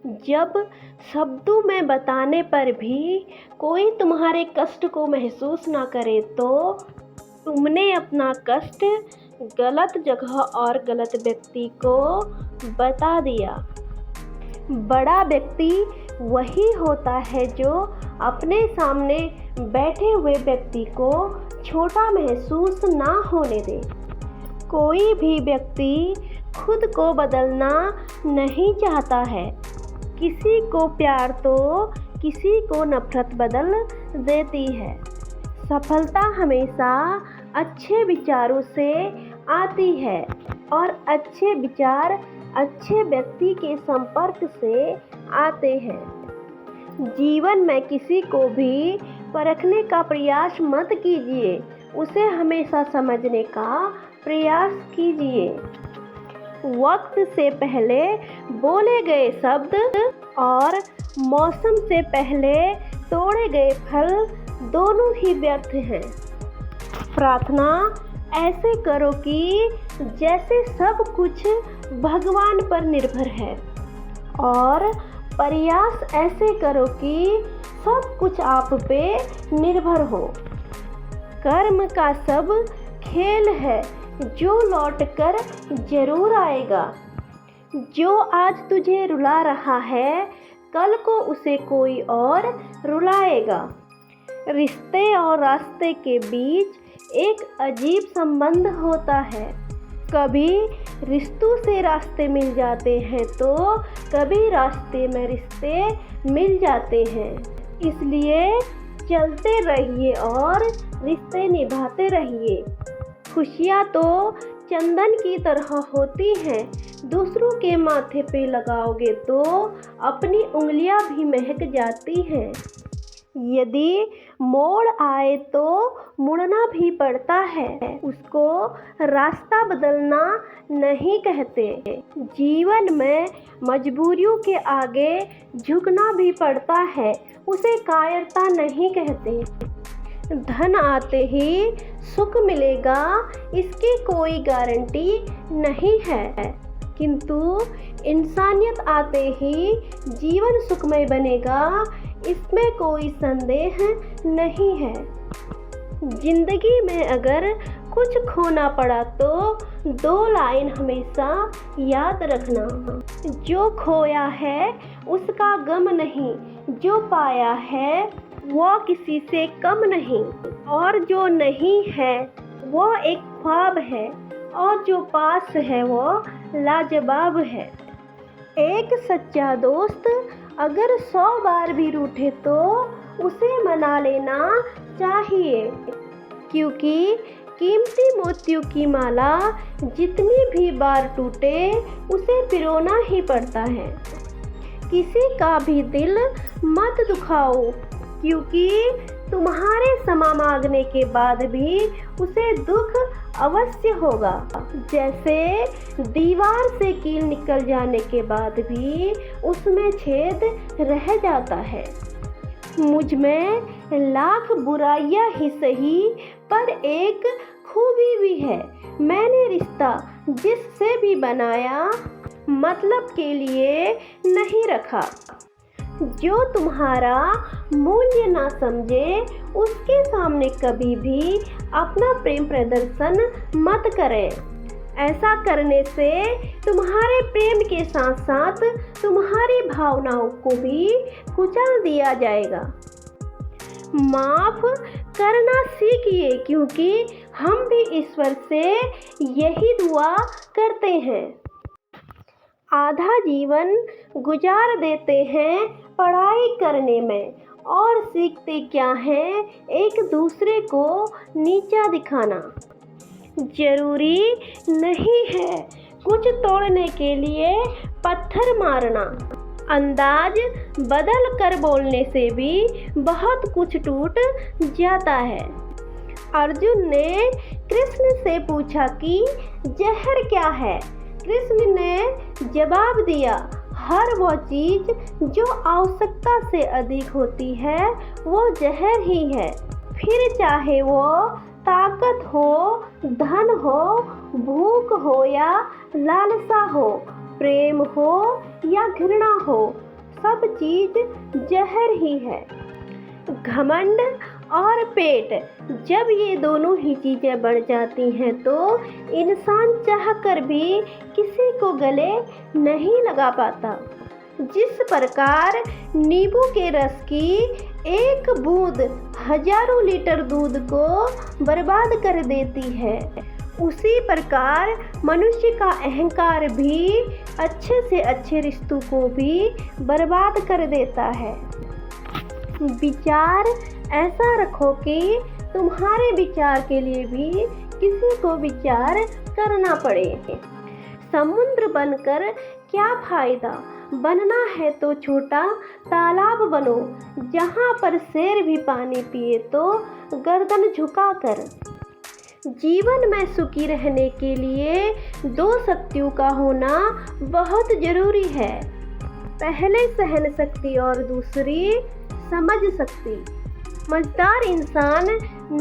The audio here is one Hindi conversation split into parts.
जब शब्दों में बताने पर भी कोई तुम्हारे कष्ट को महसूस ना करे तो तुमने अपना कष्ट गलत जगह और गलत व्यक्ति को बता दिया। बड़ा व्यक्ति वही होता है जो अपने सामने बैठे हुए व्यक्ति को छोटा महसूस ना होने दे। कोई भी व्यक्ति खुद को बदलना नहीं चाहता है। किसी को प्यार तो किसी को नफरत बदल देती है। सफलता हमेशा अच्छे विचारों से आती है और अच्छे विचार अच्छे व्यक्ति के संपर्क से आते हैं। जीवन में किसी को भी परखने का प्रयास मत कीजिए, उसे हमेशा समझने का प्रयास कीजिए। वक्त से पहले बोले गए शब्द और मौसम से पहले तोड़े गए फल दोनों ही व्यर्थ हैं। प्रार्थना ऐसे करो कि जैसे सब कुछ भगवान पर निर्भर है और प्रयास ऐसे करो कि सब कुछ आप पे निर्भर हो। कर्म का सब खेल है जो लौट कर जरूर आएगा। जो आज तुझे रुला रहा है कल को उसे कोई और रुलाएगा। रिश्ते और रास्ते के बीच एक अजीब संबंध होता है। कभी रिश्तों से रास्ते मिल जाते हैं तो कभी रास्ते में रिश्ते मिल जाते हैं। इसलिए चलते रहिए और रिश्ते निभाते रहिए। खुशियाँ तो चंदन की तरह होती हैं, दूसरों के माथे पे लगाओगे तो अपनी उंगलियां भी महक जाती हैं। यदि मोड़ आए तो मुड़ना भी पड़ता है, उसको रास्ता बदलना नहीं कहते। जीवन में मजबूरियों के आगे झुकना भी पड़ता है, उसे कायरता नहीं कहते। धन आते ही सुख मिलेगा इसकी कोई गारंटी नहीं है, किंतु इंसानियत आते ही जीवन सुखमय बनेगा इसमें कोई संदेह नहीं है। जिंदगी में अगर कुछ खोना पड़ा तो 2 लाइन हमेशा याद रखना। जो खोया है उसका गम नहीं, जो पाया है वो किसी से कम नहीं, और जो नहीं है वो एक ख्वाब है, और जो पास है वो लाजवाब है। एक सच्चा दोस्त अगर 100 बार भी रूठे तो उसे मना लेना चाहिए, क्योंकि कीमती मोतियों की माला जितनी भी बार टूटे उसे पिरोना ही पड़ता है। किसी का भी दिल मत दुखाओ, क्योंकि तुम्हारे क्षमा मांगने के बाद भी उसे दुख अवश्य होगा। जैसे दीवार से कील निकल जाने के बाद भी उसमें छेद रह जाता है। मुझ में लाख बुराइयां ही सही पर एक खूबी भी है। मैंने रिश्ता जिससे भी बनाया मतलब के लिए नहीं रखा। जो तुम्हारा मूल्य ना समझे उसके सामने कभी भी अपना प्रेम प्रदर्शन मत करें। ऐसा करने से तुम्हारे प्रेम के साथ साथ तुम्हारी भावनाओं को भी कुचल दिया जाएगा। माफ करना सीखिए, क्योंकि हम भी ईश्वर से यही दुआ करते हैं। आधा जीवन गुजार देते हैं पढ़ाई करने में और सीखते क्या हैं एक दूसरे को नीचा दिखाना। जरूरी नहीं है कुछ तोड़ने के लिए पत्थर मारना। अंदाज बदल कर बोलने से भी बहुत कुछ टूट जाता है। अर्जुन ने कृष्ण से पूछा कि जहर क्या है। कृष्ण ने जवाब दिया, हर वो चीज जो आवश्यकता से अधिक होती है वो जहर ही है। फिर चाहे वो ताकत हो, धन हो, भूख हो या लालसा हो, प्रेम हो या घृणा हो, सब चीज जहर ही है। घमंड और पेट, जब ये दोनों ही चीज़ें बढ़ जाती हैं तो इंसान चाहकर भी किसी को गले नहीं लगा पाता। जिस प्रकार नींबू के रस की एक बूंद हजारों लीटर दूध को बर्बाद कर देती है, उसी प्रकार मनुष्य का अहंकार भी अच्छे से अच्छे रिश्तों को भी बर्बाद कर देता है। विचार ऐसा रखो कि तुम्हारे विचार के लिए भी किसी को विचार करना पड़े। समुद्र बनकर क्या फायदा, बनना है तो छोटा तालाब बनो, जहाँ पर शेर भी पानी पिए तो गर्दन झुकाकर। जीवन में सुखी रहने के लिए दो शक्तियों का होना बहुत जरूरी है। पहले सहन शक्ति और दूसरी समझ सकती। समझदार इंसान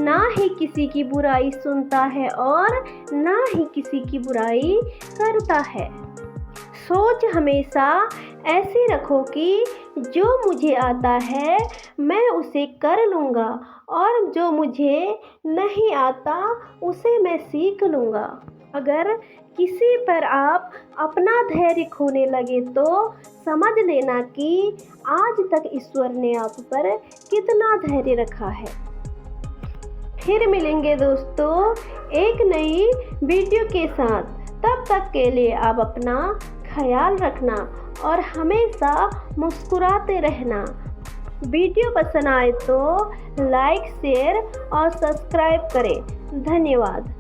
ना ही किसी की बुराई सुनता है और ना ही किसी की बुराई करता है। सोच हमेशा ऐसी रखो कि जो मुझे आता है मैं उसे कर लूँगा और जो मुझे नहीं आता उसे मैं सीख लूँगा। अगर किसी पर आप अपना धैर्य खोने लगे तो समझ लेना कि आज तक ईश्वर ने आप पर कितना धैर्य रखा है। फिर मिलेंगे दोस्तों एक नई वीडियो के साथ। तब तक के लिए आप अपना ख्याल रखना और हमेशा मुस्कुराते रहना। वीडियो पसंद आए तो लाइक, शेयर और सब्सक्राइब करें। धन्यवाद।